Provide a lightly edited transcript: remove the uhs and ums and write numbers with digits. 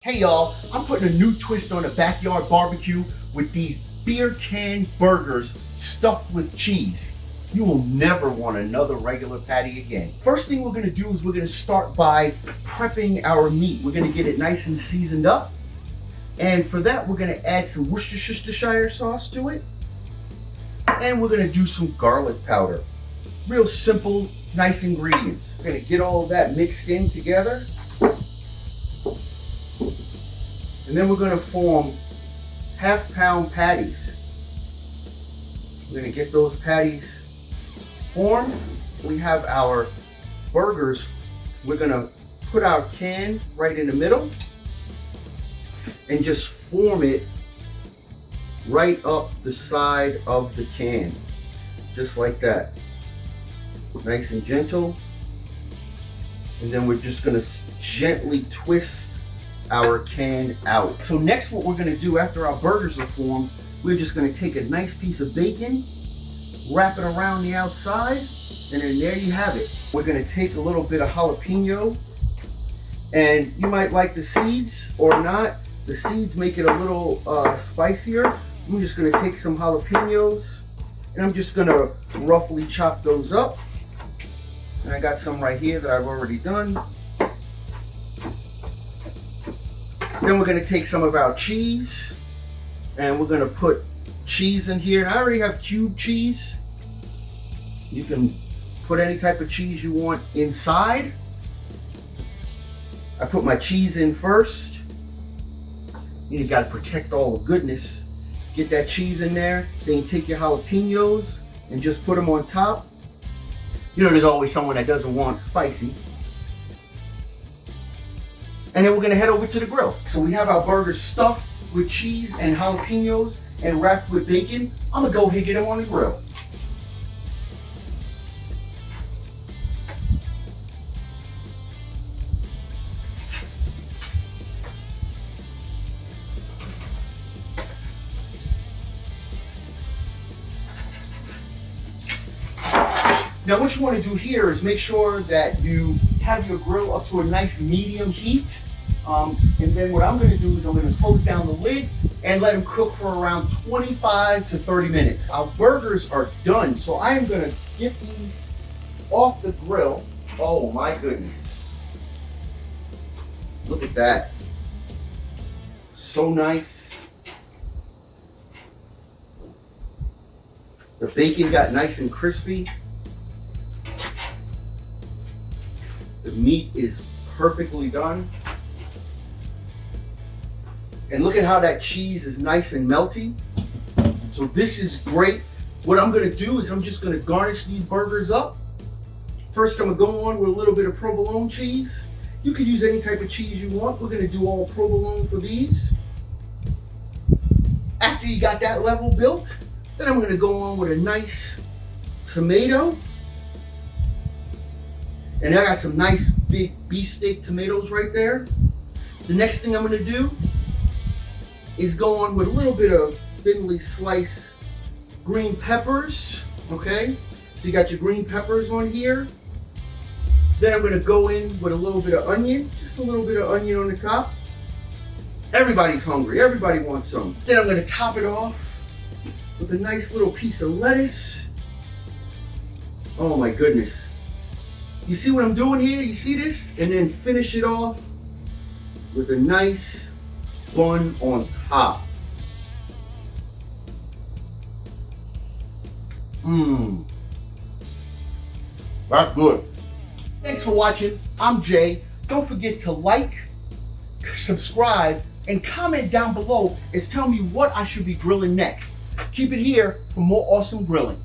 Hey y'all, I'm putting a new twist on a backyard barbecue with these beer can burgers stuffed with cheese. You will never want another regular patty again. First thing we're gonna do is we're gonna start by prepping our meat. We're gonna get it nice and seasoned up. And for that, we're gonna add some Worcestershire sauce to it. And we're gonna do some garlic powder. Real simple, nice ingredients. We're gonna get all of that mixed in together. And then we're going to form half-pound patties. We're going to get those patties formed. We have our burgers. We're going to put our can right in the middle and just form it right up the side of the can. Just like that. Nice and gentle. And then we're just going to gently twist our can out. So next, what we're going to do after our burgers are formed, we're just going to take a nice piece of bacon, wrap it around the outside, and then there you have it. We're going to take a little bit of jalapeno, and you might like the seeds or not. The seeds make it a little spicier. I'm just going to take some jalapenos, and I'm just going to roughly chop those up. And I got some right here that I've already done. Then we're going to take some of our cheese and we're going to put cheese in here. And I already have cube cheese. You can put any type of cheese you want inside. I put my cheese in first. You got to protect all the goodness. Get that cheese in there. Then you take your jalapenos and just put them on top. You know, there's always someone that doesn't want spicy. And then we're going to head over to the grill. So we have our burgers stuffed with cheese and jalapenos and wrapped with bacon. I'm going to go ahead and get them on the grill. Now what you want to do here is make sure that you have your grill up to a nice medium heat. And then what I'm going to do is I'm going to close down the lid and let them cook for around 25 to 30 minutes. Our burgers are done, so I am going to get these off the grill. Oh my goodness. Look at that. So nice. The bacon got nice and crispy. The meat is perfectly done. And look at how that cheese is nice and melty. So this is great. What I'm gonna do is I'm just gonna garnish these burgers up. First, I'm gonna go on with a little bit of provolone cheese. You could use any type of cheese you want. We're gonna do all provolone for these. After you got that level built, then I'm gonna go on with a nice tomato. And I got some nice big beefsteak tomatoes right there. The next thing I'm gonna do is go on with a little bit of thinly sliced green peppers, okay? So you got your green peppers on here. Then I'm gonna go in with a little bit of onion, just a little bit of onion on the top. Everybody's hungry, everybody wants some. Then I'm gonna top it off with a nice little piece of lettuce. Oh my goodness. You see what I'm doing here? You see this? And then finish it off with a nice bun on top. That's good. Thanks for watching. I'm Jay. Don't forget to like, subscribe, and comment down below and tell me what I should be grilling next. Keep it here for more awesome grilling.